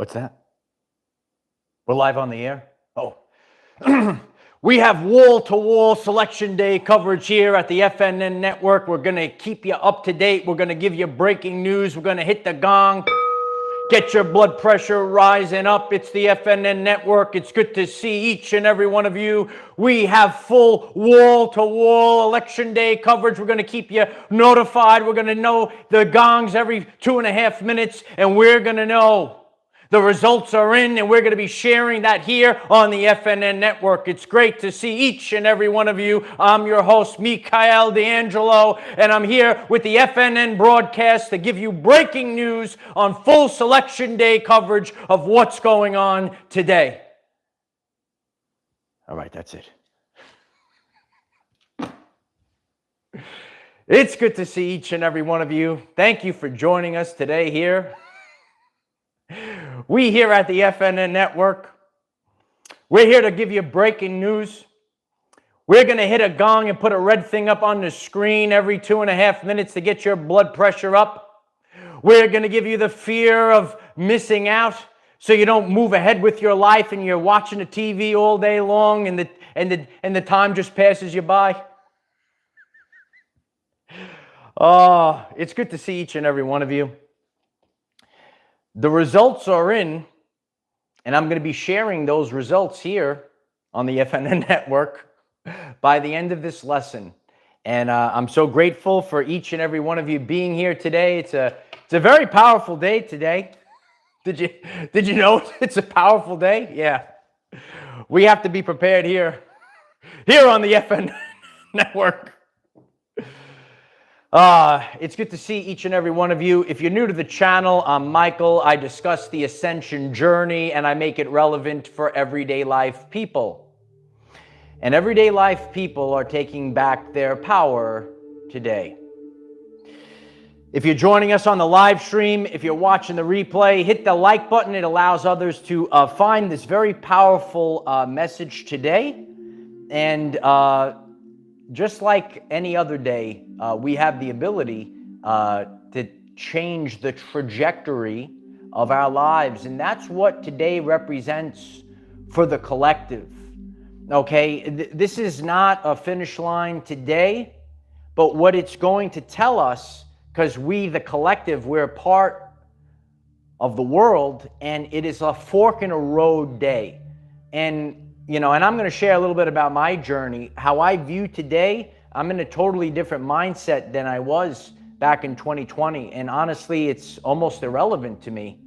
What's that? We're live on the air? Oh. We have wall-to-wall Selection Day coverage here at the FNN Network. We're going to keep you up to date. We're going to give you breaking news. We're going to hit the gong. Get your blood pressure rising up. It's the FNN Network. It's good to see each and every one of you. We have full wall-to-wall Election Day coverage. We're going to keep you notified. We're going to know the gongs every 2.5 minutes, and we're going to know the results are in, and we're going to be sharing that here on the FNN Network. It's great to see each and every one of you. I'm your host, Mikael D'Angelo, and I'm here with the FNN broadcast to give you breaking news on full Selection Day coverage of what's going on today. All right, that's it. It's good to see each and every one of you. Thank you for joining us today here. We here at the FNN Network, we're here to give you breaking news. We're going to hit a gong and put a red thing up on the screen every 2.5 minutes to get your blood pressure up. We're going to give you the fear of missing out so you don't move ahead with your life and you're watching the TV all day long and the time just passes you by. Oh, it's good to see each and every one of you. The results are in, and I'm going to be sharing those results here on the FNN Network by the end of this lesson. And I'm so grateful for each and every one of you being here today. It's a very powerful day today. Did you know it's a powerful day? Yeah. We have to be prepared here on the FNN Network. It's good to see each and every one of you. If you're new to the channel, I'm Michael. I discuss the Ascension Journey, and I make it relevant for everyday life people. And everyday life people are taking back their power today. If you're joining us on the live stream, if you're watching the replay, hit the like button. It allows others to find this very powerful message today. And just like any other day, we have the ability to change the trajectory of our lives. And that's what today represents for the collective. Okay, this is not a finish line today, but what it's going to tell us, because we, the collective, we're part of the world, and it is a fork in a road day. And and I'm going to share a little bit about my journey, how I view today. I'm in a totally different mindset than I was back in 2020. And honestly, it's almost irrelevant to me.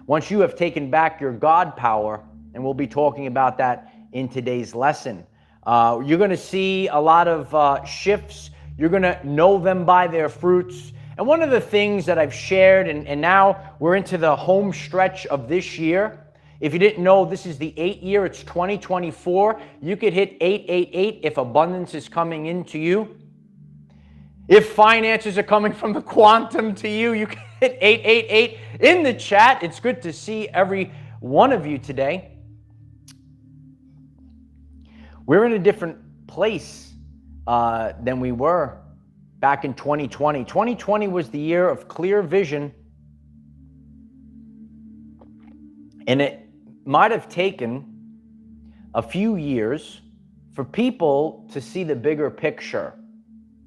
Once you have taken back your God power, and we'll be talking about that in today's lesson, you're going to see a lot of shifts. You're going to know them by their fruits. And one of the things that I've shared, and now we're into the home stretch of this year. If you didn't know, this is the 8th year. It's 2024. You could hit 888 if abundance is coming into you. If finances are coming from the quantum to you, you can hit 888 in the chat. It's good to see every one of you today. We're in a different place than we were back in 2020. 2020 was the year of clear vision, and it might have taken a few years for people to see the bigger picture.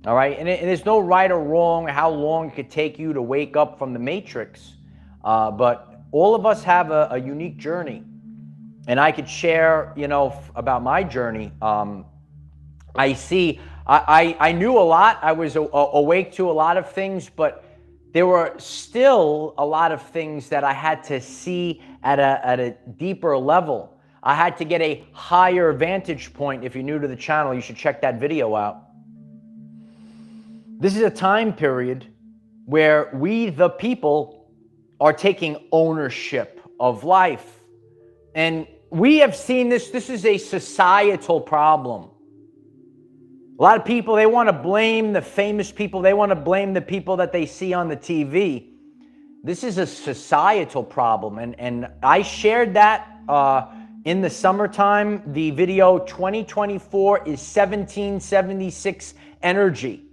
All right, and there's no right or wrong how long it could take you to wake up from the matrix, but all of us have a unique journey. And I could share, about my journey. I knew a lot. I was awake to a lot of things, but there were still a lot of things that I had to see at a deeper level. I had to get a higher vantage point. If you're new to the channel, you should check that video out. This is a time period where we, the people, are taking ownership of life. And we have seen this. This is a societal problem. A lot of people, they want to blame the famous people. They want to blame the people that they see on the TV. This is a societal problem. And I shared that in the summertime. The video 2024 is 1776 energy.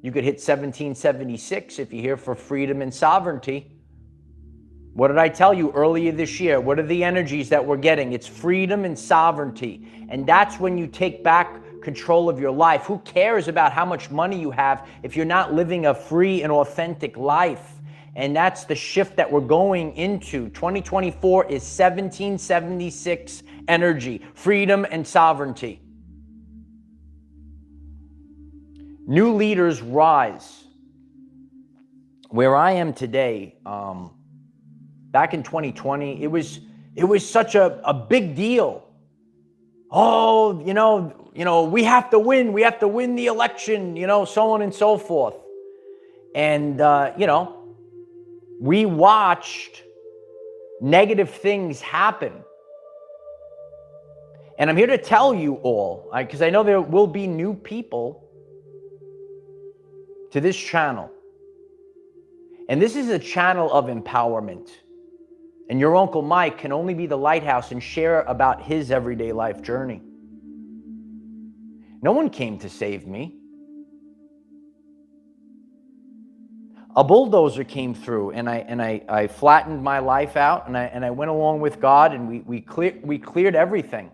You could hit 1776 if you're here for freedom and sovereignty. What did I tell you earlier this year? What are the energies that we're getting? It's freedom and sovereignty. And that's when you take back control of your life. Who cares about how much money you have if you're not living a free and authentic life? And that's the shift that we're going into. 2024 is 1776 energy, freedom and sovereignty. New leaders rise. Where I am today, back in 2020, it was such a big deal. Oh, you know, we have to win the election, so on and so forth. And, we watched negative things happen. And I'm here to tell you all, because I know there will be new people to this channel. And this is a channel of empowerment. And your Uncle Mike can only be the lighthouse and share about his everyday life journey. No one came to save me. A bulldozer came through, and I flattened my life out, and I went along with God, and we cleared everything.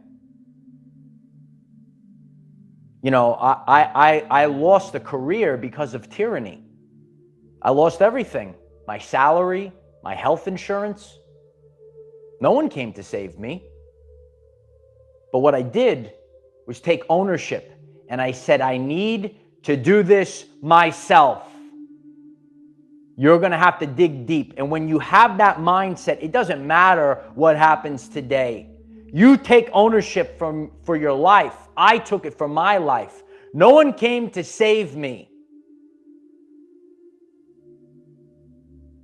I lost a career because of tyranny. I lost everything. My salary, my health insurance. No one came to save me. But what I did was take ownership, and I said, I need to do this myself. You're going to have to dig deep. And when you have that mindset, it doesn't matter what happens today. You take ownership for your life. I took it for my life. No one came to save me.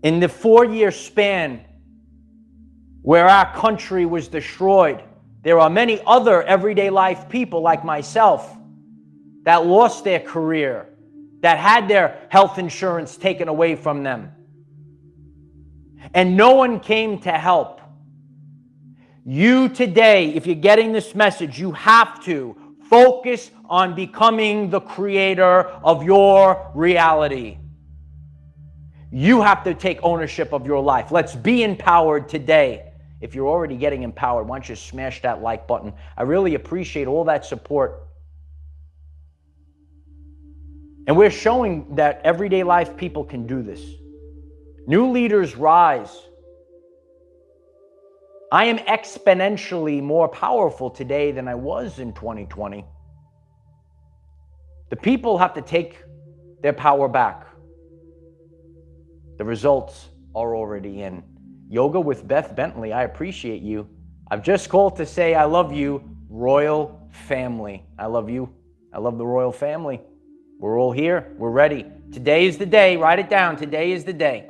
In the 4-year span where our country was destroyed, there are many other everyday life people like myself that lost their career, that had their health insurance taken away from them. And no one came to help. You today, if you're getting this message, you have to focus on becoming the creator of your reality. You have to take ownership of your life. Let's be empowered today. If you're already getting empowered, why don't you smash that like button? I really appreciate all that support. And we're showing that everyday life people can do this. New leaders rise. I am exponentially more powerful today than I was in 2020. The people have to take their power back. The results are already in. Yoga with Beth Bentley, I appreciate you. I've just called to say I love you, royal family. I love you. I love the royal family. We're all here. We're ready. Today is the day. Write it down. Today is the day.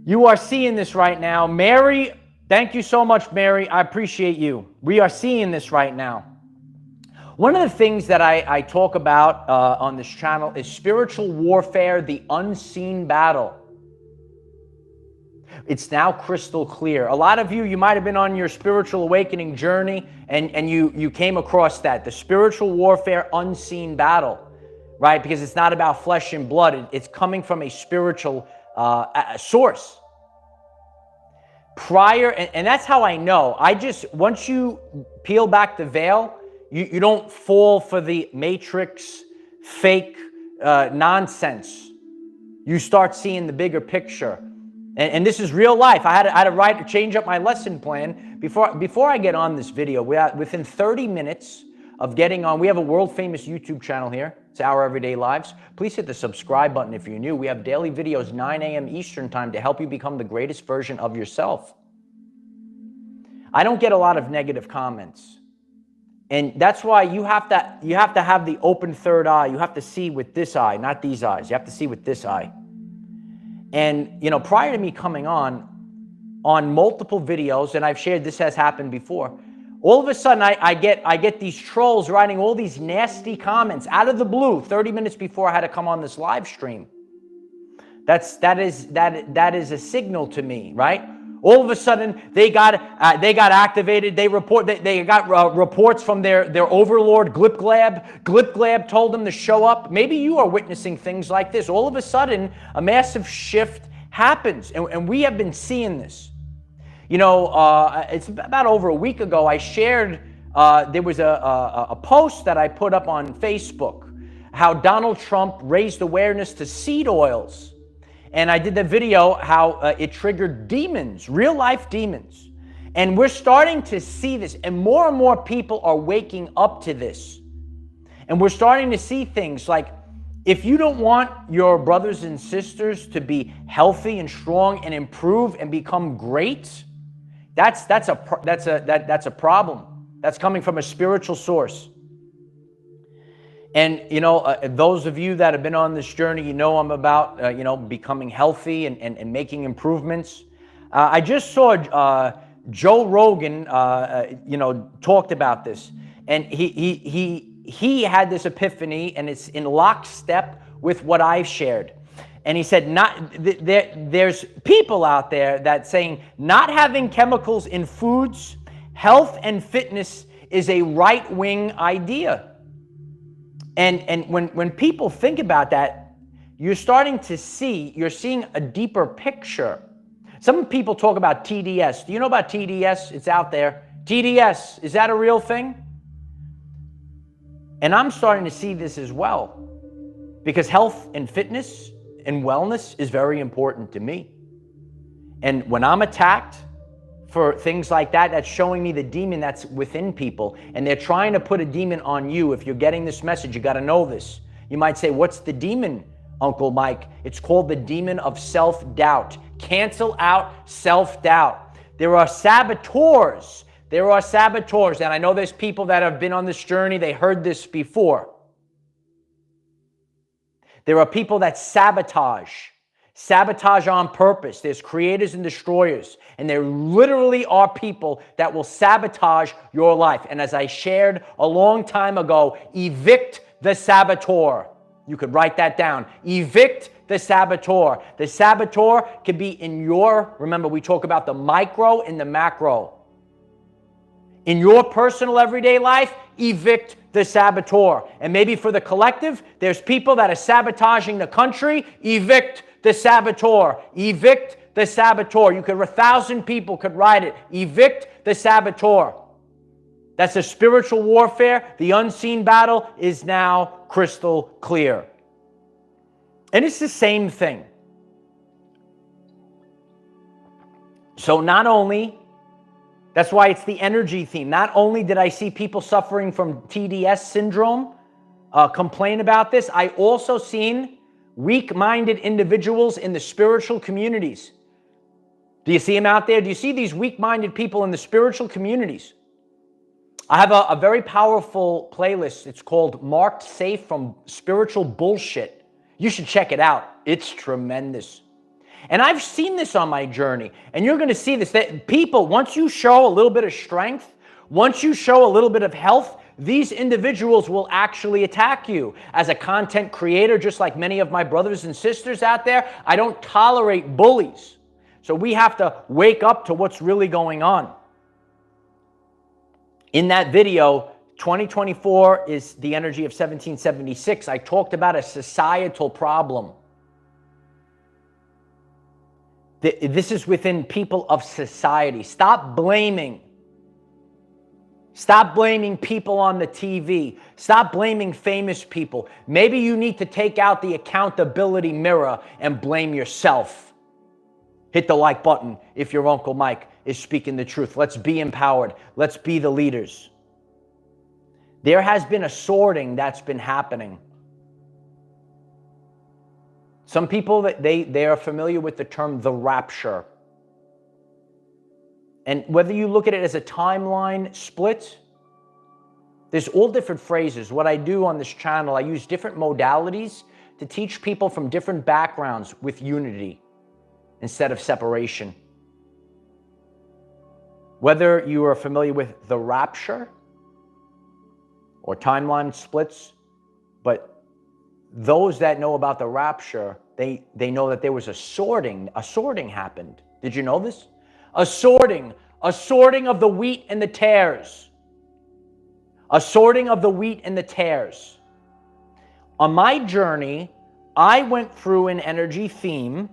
You are seeing this right now. Mary, thank you so much, Mary. I appreciate you. We are seeing this right now. One of the things that I talk about on this channel is spiritual warfare, the unseen battle. It's now crystal clear. A lot of you might have been on your spiritual awakening journey and you came across that, the spiritual warfare unseen battle, right? Because it's not about flesh and blood. It's coming from a spiritual source. And that's how I know. Once you peel back the veil, you don't fall for the matrix, fake nonsense. You start seeing the bigger picture. And this is real life. I had to change up my lesson plan before I get on this video. Within 30 minutes of getting on, we have a world-famous YouTube channel here. It's Our Everyday Lives. Please hit the subscribe button if you're new. We have daily videos, 9 a.m. Eastern time, to help you become the greatest version of yourself. I don't get a lot of negative comments. And that's why you have to have the open third eye. You have to see with this eye, not these eyes. You have to see with this eye. And, prior to me coming on multiple videos, and I've shared this has happened before, all of a sudden I get these trolls writing all these nasty comments out of the blue 30 minutes before I had to come on this live stream. That is a signal to me, right? All of a sudden they got activated. They got reports from their overlord Glipglab. Glipglab told them to show up. Maybe you are witnessing things like this. All of a sudden, a massive shift happens. And we have been seeing this. You know, it's about over a week ago, I shared, there was a post that I put up on Facebook, how Donald Trump raised awareness to seed oils. And I did the video how it triggered demons, real life demons. And we're starting to see this, and more people are waking up to this. And we're starting to see things like, if you don't want your brothers and sisters to be healthy and strong and improve and become great, that's a problem. That's coming from a spiritual source. And, you know, those of you that have been on this journey, you know I'm about, you know, becoming healthy and making improvements. I just saw Joe Rogan, you know, talked about this. And he had this epiphany, and it's in lockstep with what I've shared. And he said, there's people out there that saying not having chemicals in foods, health and fitness is a right-wing idea. And when people think about that, you're starting to see, you're seeing a deeper picture. Some people talk about TDS. Do you know about TDS? It's out there. TDS, is that a real thing? And I'm starting to see this as well, because health and fitness and wellness is very important to me. And when I'm attacked for things like that, that's showing me the demon that's within people. And they're trying to put a demon on you. If you're getting this message, you got to know this. You might say, what's the demon, Uncle Mike? It's called the demon of self-doubt. Cancel out self-doubt. There are saboteurs. There are saboteurs. And I know there's people that have been on this journey. They heard this before. There are people that sabotage on purpose. There's creators and destroyers. And there literally are people that will sabotage your life. And as I shared a long time ago, evict the saboteur. You could write that down. Evict the saboteur. The saboteur could be in your, remember we talk about the micro and the macro. In your personal everyday life, evict the saboteur. And maybe for the collective, there's people that are sabotaging the country. Evict the saboteur. Evict the saboteur. You could, 1,000 people could write it. Evict the saboteur. That's a spiritual warfare. The unseen battle is now crystal clear. And it's the same thing. So not only, that's why it's the energy theme. Not only did I see people suffering from TDS syndrome complain about this, I also seen weak-minded individuals in the spiritual communities. Do you see them out there? Do you see these weak-minded people in the spiritual communities? I have a very powerful playlist. It's called Marked Safe from Spiritual Bullshit. You should check it out. It's tremendous. And I've seen this on my journey. And you're going to see this, that people, once you show a little bit of strength, once you show a little bit of health, these individuals will actually attack you. As a content creator, just like many of my brothers and sisters out there, I don't tolerate bullies. So we have to wake up to what's really going on. In that video, 2024 is the energy of 1776. I talked about a societal problem. This is within people of society. Stop blaming. Stop blaming people on the TV. Stop blaming famous people. Maybe you need to take out the accountability mirror and blame yourself. Hit the like button if your Uncle Mike is speaking the truth. Let's be empowered. Let's be the leaders. There has been a sorting that's been happening. Some people, they are familiar with the term the Rapture. And whether you look at it as a timeline split, there's all different phrases. What I do on this channel, I use different modalities to teach people from different backgrounds with unity instead of separation. Whether you are familiar with the Rapture or timeline splits, but those that know about the Rapture, they know that there was a sorting happened. Did you know this? A sorting of the wheat and the tares. A sorting of the wheat and the tares. On my journey, I went through an energy theme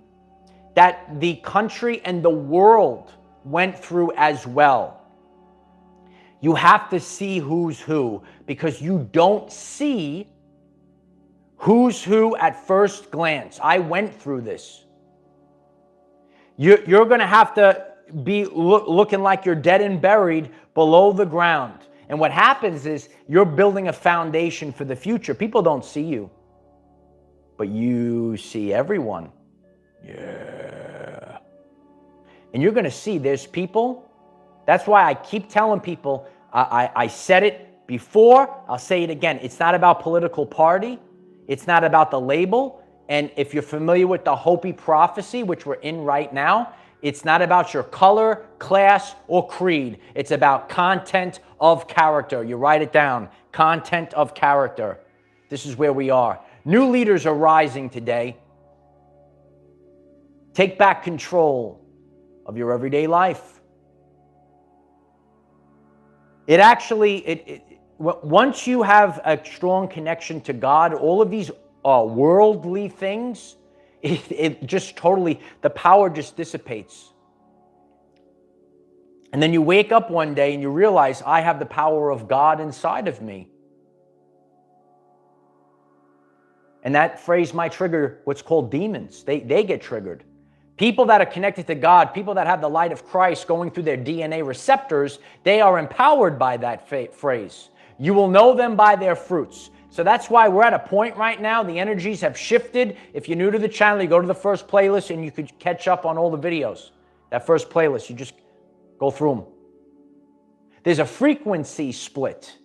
that the country and the world went through as well. You have to see who's who, because you don't see who's who at first glance. I went through this. You're going to have to be looking like you're dead and buried below the ground. And what happens is you're building a foundation for the future. People don't see you, but you see everyone. Yeah. And you're going to see there's people. That's why I keep telling people, I said it before, I'll say it again. It's not about political party. It's not about the label. And if you're familiar with the Hopi prophecy, which we're in right now, it's not about your color, class, or creed. It's about content of character. You write it down. Content of character. This is where we are. New leaders are rising today. Take back control of your everyday life. It actually, once you have a strong connection to God, all of these worldly things, it just totally, the power just dissipates. And then you wake up one day and you realize, I have the power of God inside of me. And that phrase might trigger what's called demons. They get triggered. People that are connected to God, people that have the light of Christ going through their DNA receptors, they are empowered by that phrase. You will know them by their fruits. So that's why we're at a point right now. The energies have shifted. If you're new to the channel, you go to the first playlist and you could catch up on all the videos. That first playlist, you just go through them. There's a frequency split,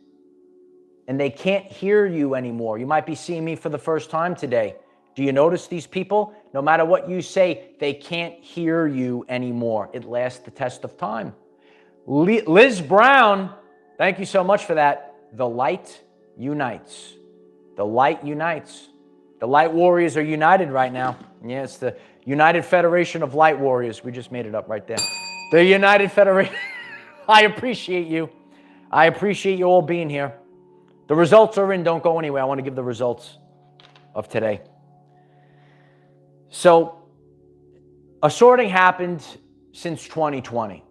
and they can't hear you anymore. You might be seeing me for the first time today. Do you notice these people? No matter what you say, they can't hear you anymore. It lasts the test of time. Liz Brown, thank you so much for that. The light unites. The light unites. The light warriors are united right now. Yeah, it's the United Federation of Light Warriors. We just made it up right there. The United Federation. I appreciate you. I appreciate you all being here. The results are in. Don't go anywhere. I want to give the results of today. So, a sorting happened since 2020.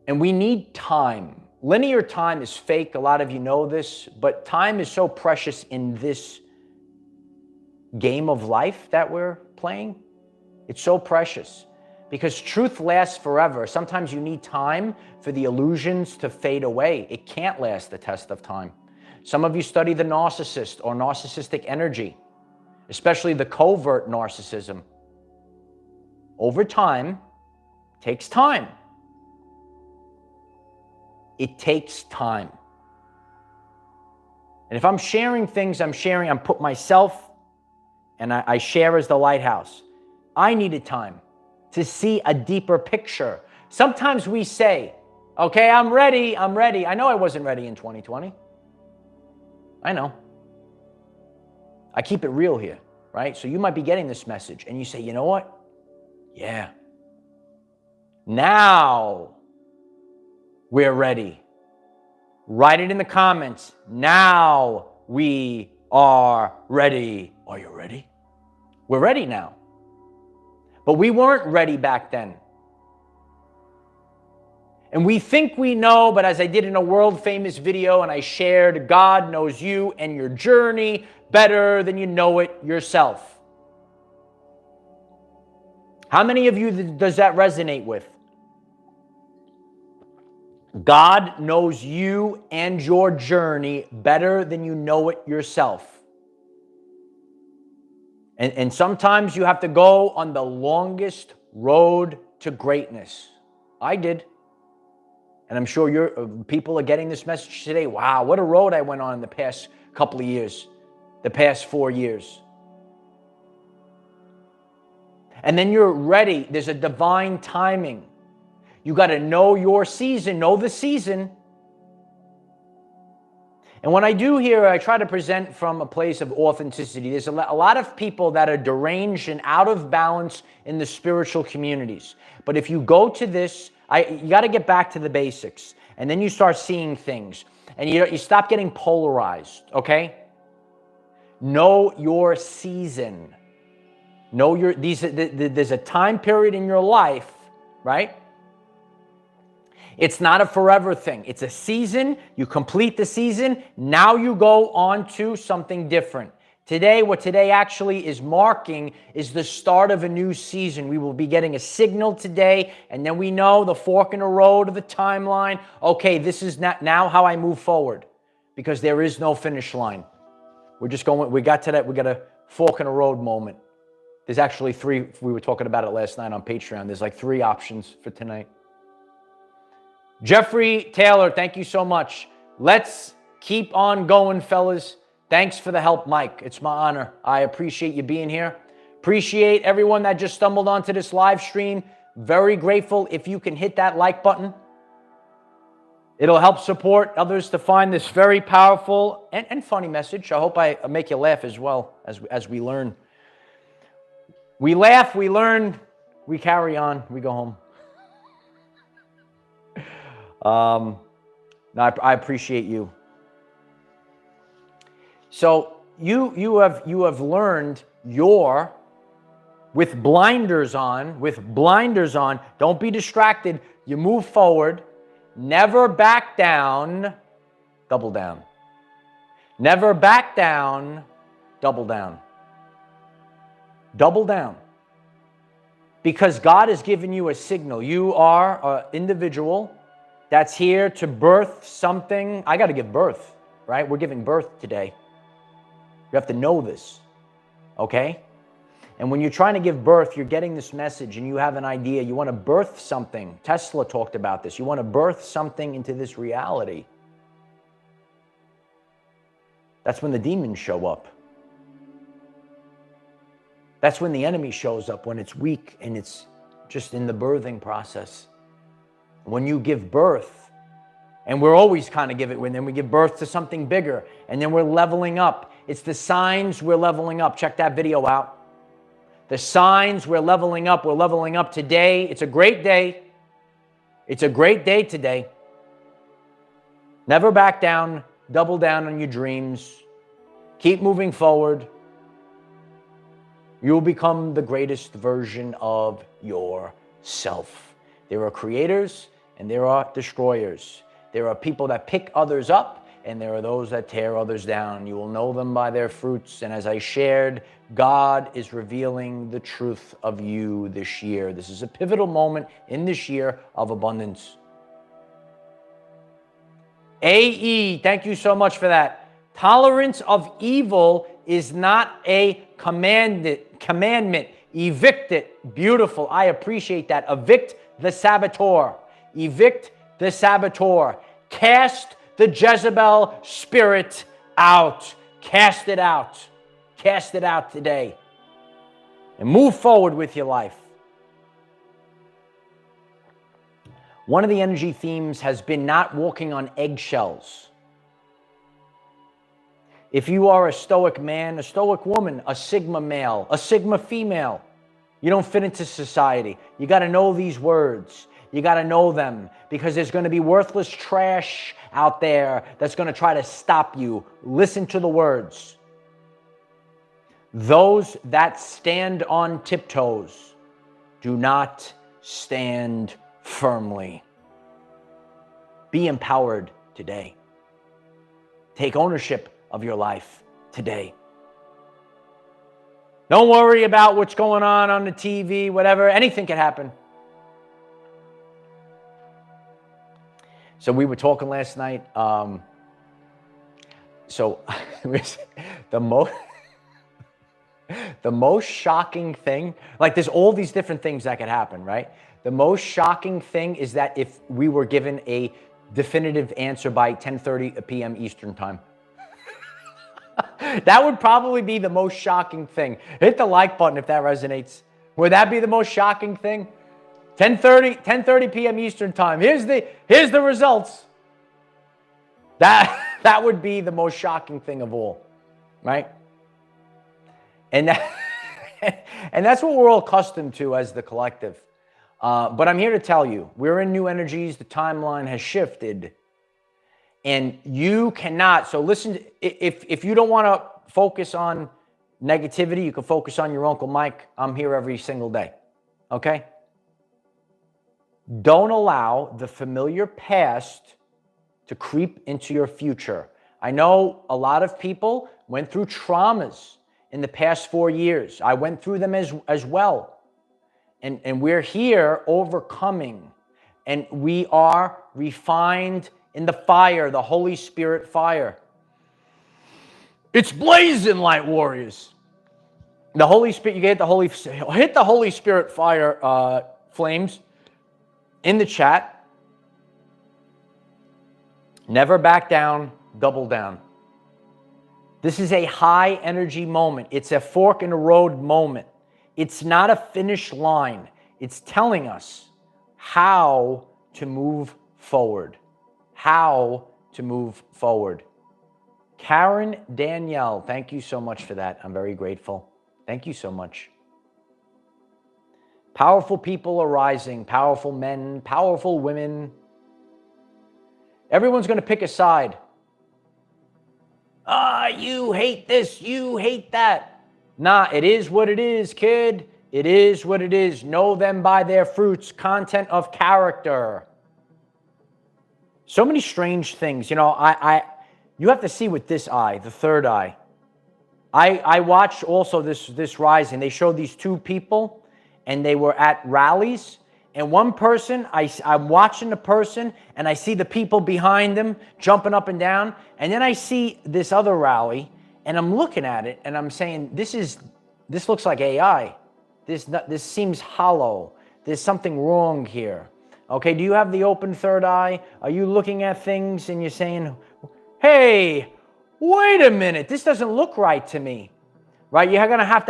And we need time. Linear time is fake. A lot of you know this. But time is so precious in this game of life that we're playing. It's so precious. Because truth lasts forever. Sometimes you need time for the illusions to fade away. It can't last the test of time. Some of you study the narcissist or narcissistic energy, especially the covert narcissism. Over time, takes time. It takes time. And if I'm sharing things, I'm put myself, and I share as the lighthouse. I needed time to see a deeper picture. Sometimes we say, okay, I'm ready. I know I wasn't ready in 2020. I know. I keep it real here, right? So you might be getting this message and you say, you know what? Yeah. Now we're ready. Write it in the comments. Now we are ready. Are you ready? We're ready now. But we weren't ready back then. And we think we know, but as I did in a world famous video and I shared, God knows you and your journey better than you know it yourself. How many of you does that resonate with? God knows you and your journey better than you know it yourself. And sometimes you have to go on the longest road to greatness. I did. And I'm sure people are getting this message today. Wow, what a road I went on in the past couple of years, the past 4 years. And then you're ready. There's a divine timing. You got to know your season, know the season. And when I do here, I try to present from a place of authenticity. There's a lot of people that are deranged and out of balance in the spiritual communities. But if you go to this, you got to get back to the basics. And then you start seeing things. And you stop getting polarized, okay? Know your season. Know there's a time period in your life, right? It's not a forever thing. It's a season. You complete the season. Now you go on to something different. Today, what today actually is marking is the start of a new season. We will be getting a signal today, and then we know the fork in the road of the timeline. Okay, this is now how I move forward, because there is no finish line. We're just going, we got a fork in the road moment. There's actually 3, we were talking about it last night on Patreon. There's like 3 options for tonight. Jeffrey Taylor, thank you so much. Let's keep on going, fellas. Thanks for the help, Mike. It's my honor. I appreciate you being here. Appreciate everyone that just stumbled onto this live stream. Very grateful if you can hit that like button. It'll help support others to find this very powerful and funny message. I hope I make you laugh as well as we learn. We laugh, we learn, we carry on, we go home. I appreciate you. So you have learned with blinders on, don't be distracted. You move forward, never back down, double down. Never back down, double down. Double down. Because God has given you a signal. You are an individual that's here to birth something. I got to give birth, right? We're giving birth today. You have to know this, okay? And when you're trying to give birth, you're getting this message and you have an idea. You want to birth something. Tesla talked about this. You want to birth something into this reality. That's when the demons show up. That's when the enemy shows up, when it's weak and it's just in the birthing process. When you give birth, and we're always kind of give it, when then we give birth to something bigger, and then we're leveling up. It's the signs we're leveling up. Check that video out. The signs we're leveling up. We're leveling up today. It's a great day. It's a great day today. Never back down. Double down on your dreams. Keep moving forward. You'll become the greatest version of yourself. There are creators and there are destroyers. There are people that pick others up and there are those that tear others down. You will know them by their fruits. And as I shared, God is revealing the truth of you this year. This is a pivotal moment in this year of abundance. AE, thank you so much for that. Tolerance of evil is not a commandment. Evict it. Beautiful. I appreciate that. Evict the saboteur. Evict the saboteur. Cast the Jezebel spirit out. Cast it out. Cast it out today. And move forward with your life. One of the energy themes has been not walking on eggshells. If you are a stoic man, a stoic woman, a sigma male, a sigma female, you don't fit into society. You got to know these words. You got to know them because there's going to be worthless trash out there that's going to try to stop you. Listen to the words. Those that stand on tiptoes do not stand firmly. Be empowered today. Take ownership of your life today. Don't worry about what's going on the TV, whatever. Anything can happen. So we were talking last night. So the most shocking thing, like there's all these different things that could happen, right? The most shocking thing is that if we were given a definitive answer by 10:30 p.m. Eastern time. That would probably be the most shocking thing. Hit the like button if that resonates. Would that be the most shocking thing? 10:30 p.m. Eastern time. Here's the results. That would be the most shocking thing of all, right? And that's what we're all accustomed to as the collective. But I'm here to tell you, we're in new energies. The timeline has shifted. And you cannot, so listen, if you don't want to focus on negativity, you can focus on your Uncle Mike. I'm here every single day. Okay? Don't allow the familiar past to creep into your future. I know a lot of people went through traumas in the past 4 years. I went through them as well. And we're here overcoming. And we are refined in the fire, the Holy Spirit fire. It's blazing, light warriors. The Holy Spirit, you can hit the Holy Spirit fire flames in the chat. Never back down, double down. This is a high energy moment. It's a fork in the road moment. It's not a finish line. It's telling us how to move forward. How to move forward. Karen Danielle, thank you so much for that. I'm very grateful. Thank you so much. Powerful people are rising. Powerful men, powerful women. Everyone's going to pick a side. You hate this, you hate that. Nah, it is what it is, kid. It is what it is. Know them by their fruits. Content of character. So many strange things. You know, you have to see with this eye, the third eye. I watched also this rising. They showed these two people, and they were at rallies. And one person, I'm watching the person, and I see the people behind them jumping up and down. And then I see this other rally, and I'm looking at it, and I'm saying, this looks like AI. This seems hollow. There's something wrong here. Okay, do you have the open third eye? Are you looking at things and you're saying, hey, wait a minute, this doesn't look right to me, right? You're gonna have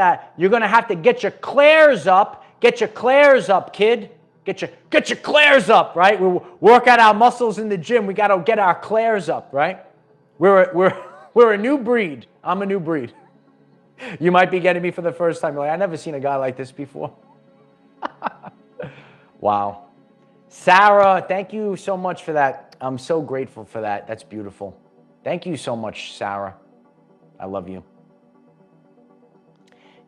to get your clairs up. Get your clairs up, kid. Get your clairs up, right? We work out our muscles in the gym. We got to get our clairs up, right? We're a new breed. I'm a new breed. You might be getting me for the first time. You're like, I've never seen a guy like this before. Wow. Sarah, thank you so much for that. I'm so grateful for that. That's beautiful. Thank you so much, Sarah. I love you.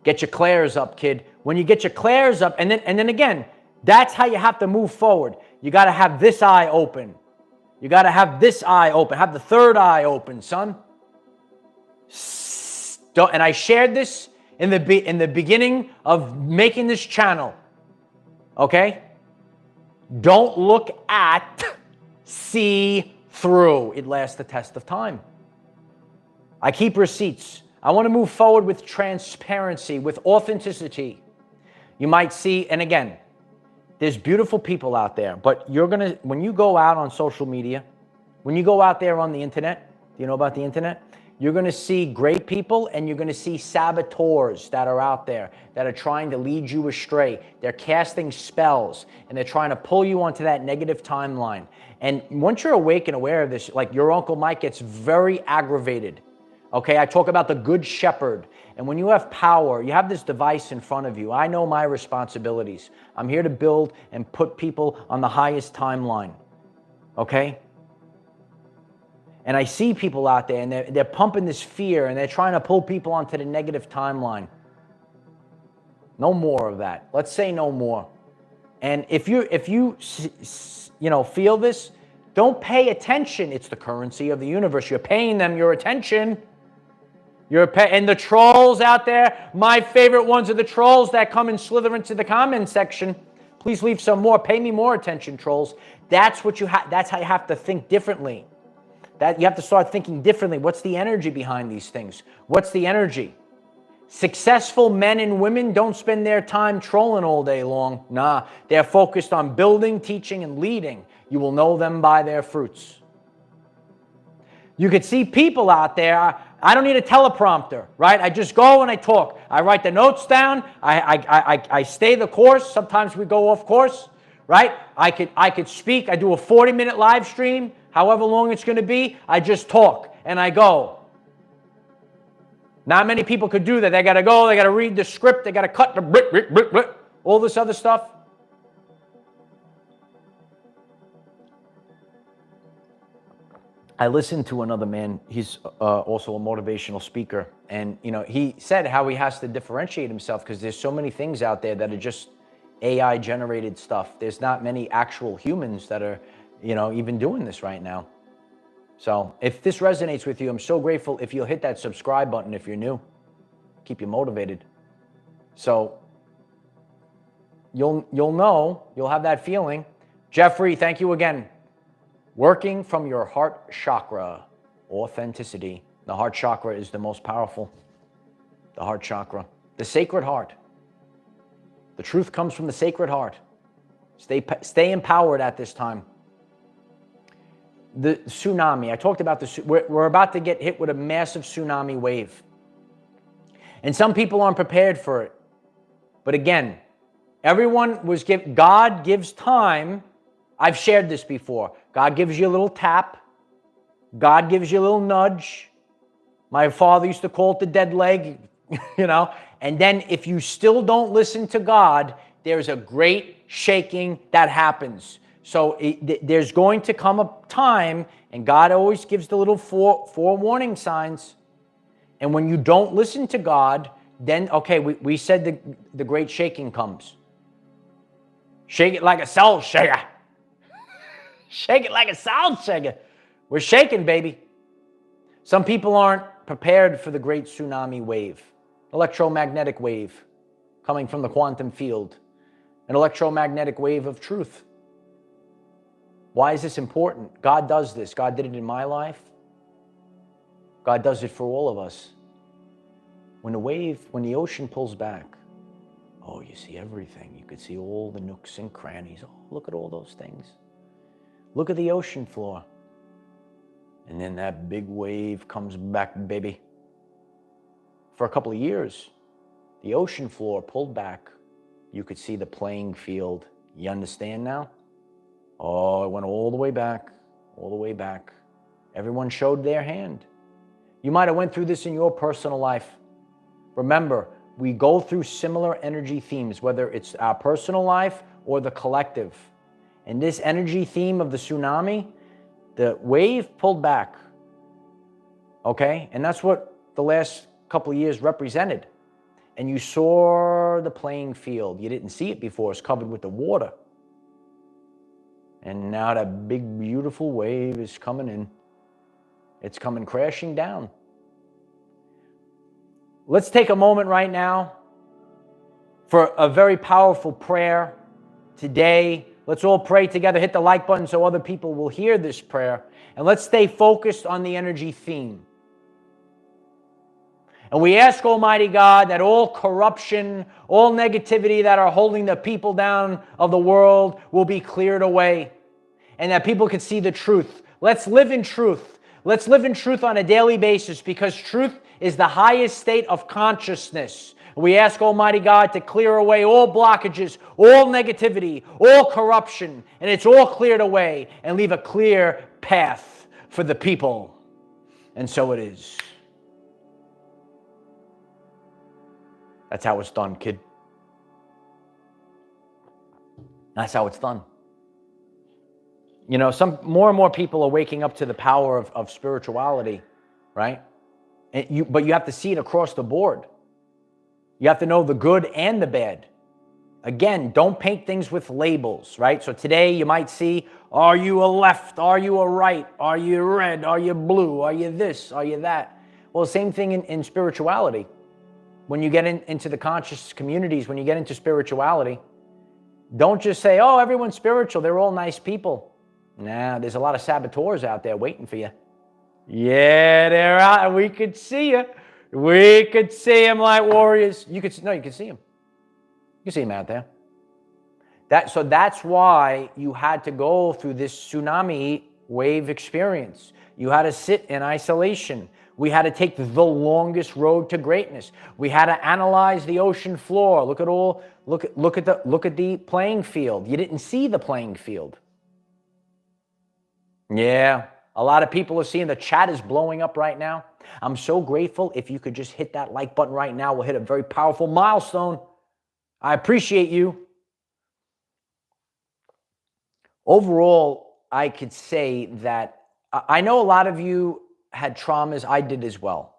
Get your clairs up, kid. When you get your clairs up, and then again, that's how you have to move forward. You got to have this eye open. You got to have this eye open. Have the third eye open, son. And I shared this in the beginning of making this channel. Okay? Don't look at, see through. It lasts the test of time. I keep receipts. I want to move forward with transparency, with authenticity. You might see, and again, there's beautiful people out there, but when you go out on social media, when you go out there on the internet, do you know about the internet? You're going to see great people, and you're going to see saboteurs that are out there that are trying to lead you astray. They're casting spells, and they're trying to pull you onto that negative timeline. And once you're awake and aware of this, like your Uncle Mike gets very aggravated. Okay, I talk about the good shepherd. And when you have power, you have this device in front of you. I know my responsibilities. I'm here to build and put people on the highest timeline. Okay? And I see people out there, and they're pumping this fear, and they're trying to pull people onto the negative timeline. No more of that. Let's say no more. And if you feel this, don't pay attention. It's the currency of the universe. You're paying them your attention. And the trolls out there, my favorite ones are the trolls that come and slither into the comment section. Please leave some more. Pay me more attention, trolls. That's how you have to think differently. That you have to start thinking differently. What's the energy behind these things? What's the energy? Successful men and women don't spend their time trolling all day long. Nah, they're focused on building, teaching, and leading. You will know them by their fruits. You could see people out there. I don't need a teleprompter, right? I just go and I talk. I write the notes down. I stay the course. Sometimes we go off course, right? I could speak. I do a 40-minute live stream, however long it's going to be. I just talk and I go. Not many people could do that. They got to go. They got to read the script. They got to cut the all this other stuff. I listened to another man. He's also a motivational speaker. And, you know, he said how he has to differentiate himself because there's so many things out there that are just AI generated stuff. There's not many actual humans that are, you know, even doing this right now. So if this resonates with you, I'm so grateful if you'll hit that subscribe button if you're new. Keep you motivated. So you'll know, you'll have that feeling. Jeffrey, thank you again. Working from your heart chakra, authenticity. The heart chakra is the most powerful. The heart chakra, the sacred heart. The truth comes from the sacred heart. Stay empowered at this time. The tsunami, I talked about we're about to get hit with a massive tsunami wave. And some people aren't prepared for it. But again, God gives time. I've shared this before. God gives you a little tap. God gives you a little nudge. My father used to call it the dead leg, you know. And then if you still don't listen to God, there's a great shaking that happens. So there's going to come a time, and God always gives the little four warning signs. And when you don't listen to God, then, okay, we said the great shaking comes. Shake it like a salt shaker. Shake it like a salt shaker. We're shaking, baby. Some people aren't prepared for the great tsunami wave, electromagnetic wave coming from the quantum field, an electromagnetic wave of truth. Why is this important? God does this. God did it in my life. God does it for all of us. When the ocean pulls back, oh, you see everything. You could see all the nooks and crannies. Oh, look at all those things. Look at the ocean floor. And then that big wave comes back, baby. For a couple of years, the ocean floor pulled back. You could see the playing field. You understand now? Oh, it went all the way back, all the way back. Everyone showed their hand. You might have went through this in your personal life. Remember, we go through similar energy themes, whether it's our personal life or the collective. And this energy theme of the tsunami, the wave pulled back. Okay? And that's what the last couple of years represented. And you saw the playing field. You didn't see it before. It's covered with the water. And now that big, beautiful wave is coming in. It's coming crashing down. Let's take a moment right now for a very powerful prayer today. Let's all pray together. Hit the like button so other people will hear this prayer. And let's stay focused on the energy theme. And we ask Almighty God that all corruption, all negativity that are holding the people down of the world will be cleared away. And that people can see the truth. Let's live in truth. Let's live in truth on a daily basis, because truth is the highest state of consciousness. We ask Almighty God to clear away all blockages, all negativity, all corruption, and it's all cleared away, and leave a clear path for the people. And so it is. That's how it's done, kid. That's how it's done. You know, more and more people are waking up to the power of spirituality, right? But you have to see it across the board. You have to know the good and the bad. Again, don't paint things with labels, right? So today you might see, are you a left? Are you a right? Are you red? Are you blue? Are you this? Are you that? Well, same thing in spirituality. When you get into the conscious communities, when you get into spirituality, don't just say, oh, everyone's spiritual. They're all nice people. Nah, there's a lot of saboteurs out there waiting for you. Yeah, they're out. We could see you. We could see them like warriors. You can see them. You can see them out there. So that's why you had to go through this tsunami wave experience. You had to sit in isolation. We had to take the longest road to greatness. We had to analyze the ocean floor. Look at the playing field. You didn't see the playing field. Yeah, a lot of people are seeing the chat is blowing up right now. I'm so grateful. If you could just hit that like button right now, we'll hit a very powerful milestone. I appreciate you. Overall, I could say that I know a lot of you had traumas. I did as well.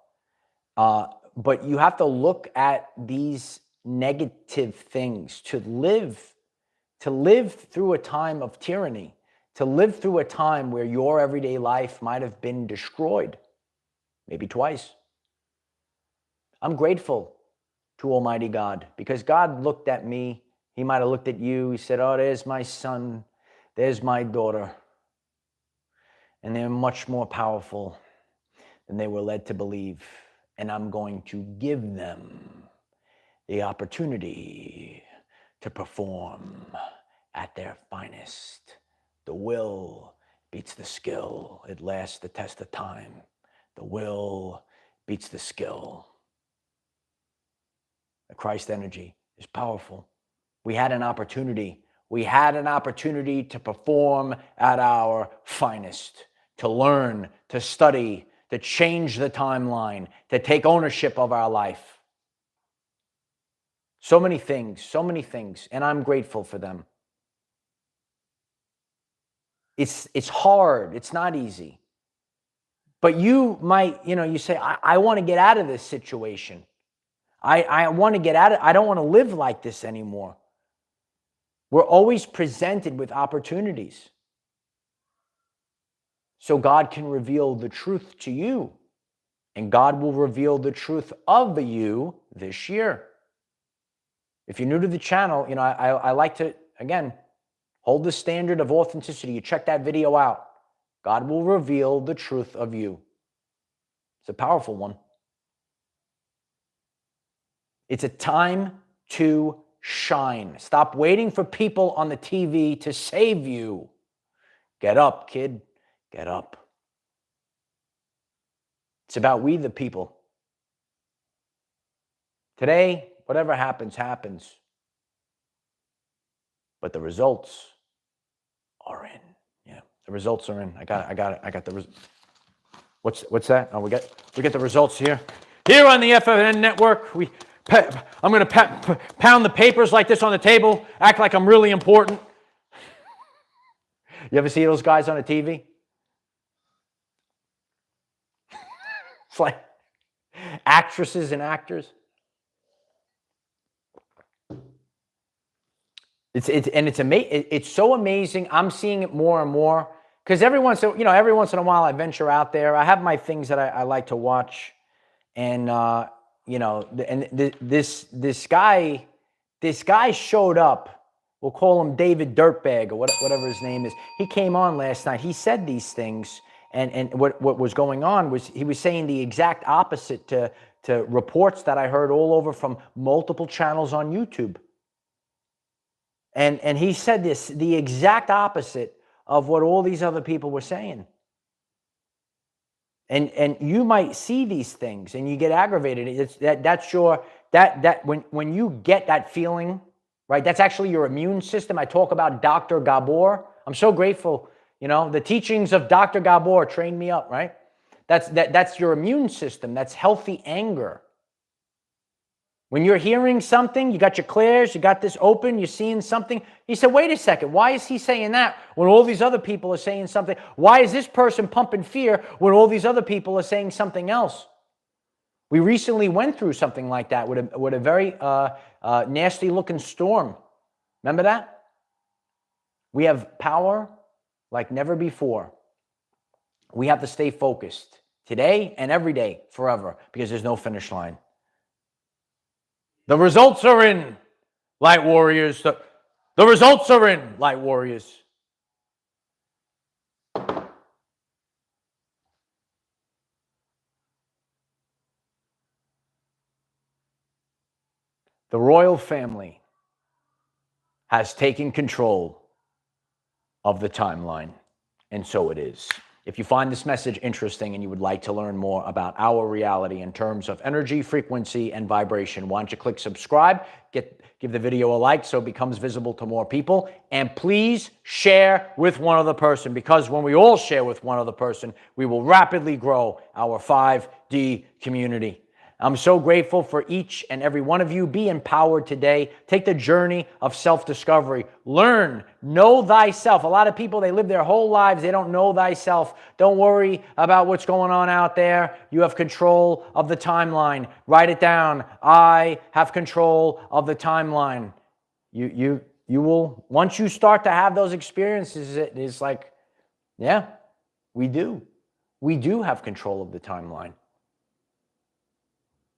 But you have to look at these negative things to live through a time of tyranny, to live through a time where your everyday life might have been destroyed, maybe twice. I'm grateful to Almighty God because God looked at me. He might have looked at you. He said, oh, there's my son. There's my daughter. And they're much more powerful than they were led to believe. And I'm going to give them the opportunity to perform at their finest. The will beats the skill. It lasts the test of time. The will beats the skill. The Christ energy is powerful. We had an opportunity. We had an opportunity to perform at our finest, to learn, to study, to change the timeline, to take ownership of our life. So many things, and I'm grateful for them. It's hard. It's not easy. But you might, you say, I want to get out of this situation. I want to get out of it. I don't want to live like this anymore. We're always presented with opportunities. So God can reveal the truth to you. And God will reveal the truth of you this year. If you're new to the channel, I like to, again, hold the standard of authenticity. You check that video out. God will reveal the truth of you. It's a powerful one. It's a time to shine. Stop waiting for people on the TV to save you. Get up, kid. Get up. It's about we the people. Today, whatever happens, happens. But the results are in. Yeah, the results are in. I got the results. What's that? Oh, we get the results here. Here on the FFN network, I'm going to pound the papers like this on the table, act like I'm really important. You ever see those guys on the TV? It's like actresses and actors. It's so amazing. I'm seeing it more and more because every once in a while I venture out there. I have my things that I like to watch, and this guy showed up. We'll call him David Dirtbag or whatever his name is. He came on last night. He said these things, and what was going on was he was saying the exact opposite to reports that I heard all over from multiple channels on YouTube. And he said the exact opposite of what all these other people were saying. And you might see these things and you get aggravated. When you get that feeling, right? That's actually your immune system. I talk about Dr. Gabor. I'm so grateful. The teachings of Dr. Gabor trained me up, right? That's your immune system. That's healthy anger. When you're hearing something, you got your clairs, you got this open, you're seeing something. He said, wait a second, why is he saying that when all these other people are saying something? Why is this person pumping fear when all these other people are saying something else? We recently went through something like that with a very nasty looking storm. Remember that? We have power like never before. We have to stay focused today and every day forever because there's no finish line. The results are in, light warriors. The results are in, light warriors. The royal family has taken control of the timeline, and so it is. If you find this message interesting and you would like to learn more about our reality in terms of energy, frequency, and vibration, why don't you click subscribe, give the video a like so it becomes visible to more people, and please share with one other person, because when we all share with one other person, we will rapidly grow our 5D community. I'm so grateful for each and every one of you. Be empowered today. Take the journey of self-discovery. Learn, know thyself. A lot of people, they live their whole lives, they don't know thyself. Don't worry about what's going on out there. You have control of the timeline. Write it down. I have control of the timeline. You will, once you start to have those experiences, it's like, yeah, we do. We do have control of the timeline.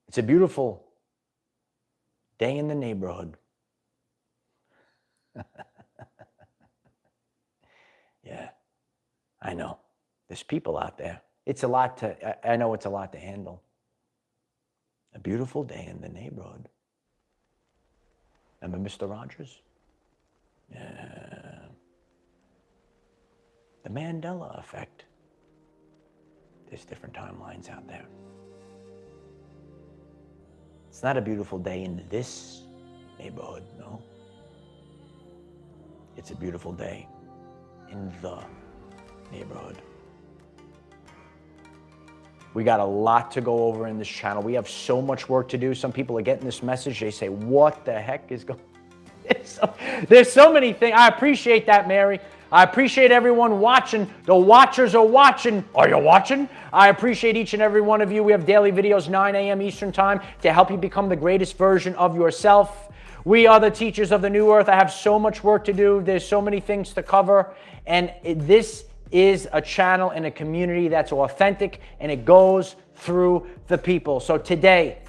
It's a beautiful day in the neighborhood. Yeah, I know. There's people out there. It's a lot to, I know it's a lot to handle. A beautiful day in the neighborhood. Remember Mr. Rogers? Yeah. The Mandela effect. There's different timelines out there. It's not a beautiful day in this neighborhood, no. It's a beautiful day in the neighborhood. We got a lot to go over in this channel. We have so much work to do. Some people are getting this message. They say, what the heck is going on? There's so many things. I appreciate that, Mary. I appreciate everyone watching. The watchers are watching. Are you watching? I appreciate each and every one of you. We have daily videos, 9 a.m. Eastern Time, to help you become the greatest version of yourself. We are the teachers of the new earth. I have so much work to do. There's so many things to cover. And this is a channel and a community that's authentic, and it goes through the people. So today,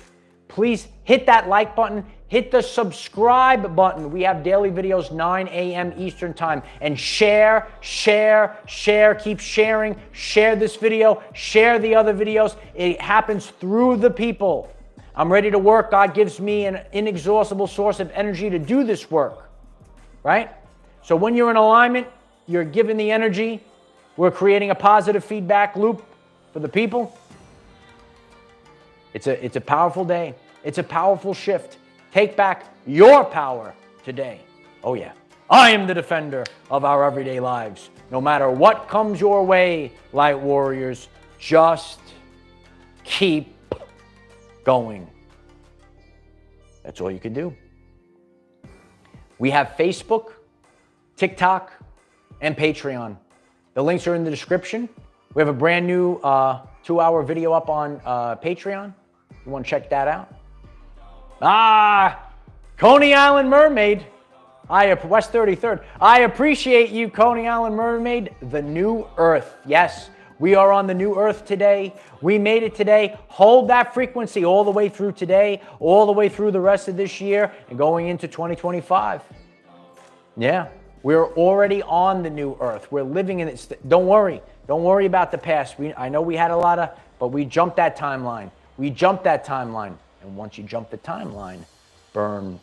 please hit that like button. Hit the subscribe button. We have daily videos, 9 a.m. Eastern Time. And share, share, share. Keep sharing. Share this video. Share the other videos. It happens through the people. I'm ready to work. God gives me an inexhaustible source of energy to do this work. Right? So when you're in alignment, you're giving the energy. We're creating a positive feedback loop for the people. It's a powerful day. It's a powerful shift. Take back your power today. Oh yeah, I am the defender of our everyday lives. No matter what comes your way, light warriors, just keep going. That's all you can do. We have Facebook, TikTok, and Patreon. The links are in the description. We have a brand new 2-hour video up on Patreon. You want to check that out? Coney Island Mermaid. West 33rd. I appreciate you, Coney Island Mermaid. The new earth. Yes, we are on the new earth today. We made it today. Hold that frequency all the way through today, all the way through the rest of this year, and going into 2025. Yeah, we're already on the new earth. We're living in it. Don't worry. Don't worry about the past. I know we had a lot of, but we jumped that timeline. We jumped that timeline. And once you jump the timeline, burn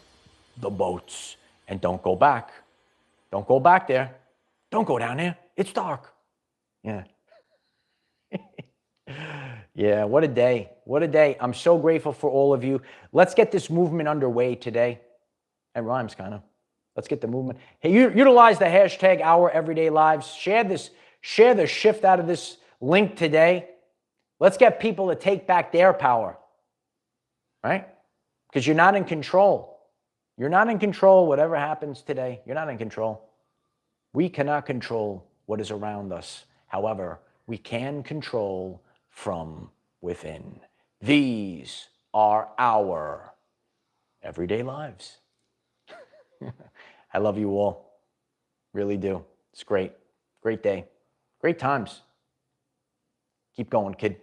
the boats and don't go back. Don't go back there. Don't go down there. It's dark. Yeah. Yeah, what a day. What a day. I'm so grateful for all of you. Let's get this movement underway today. It rhymes kind of. Let's get the movement. Hey, utilize the hashtag #OurEverydayLives. Share the shift out of this link today. Let's get people to take back their power. Right? Because you're not in control. You're not in control. Whatever happens today, you're not in control. We cannot control what is around us. However, we can control from within. These are our everyday lives. I love you all. Really do. It's great. Great day. Great times. Keep going, kid.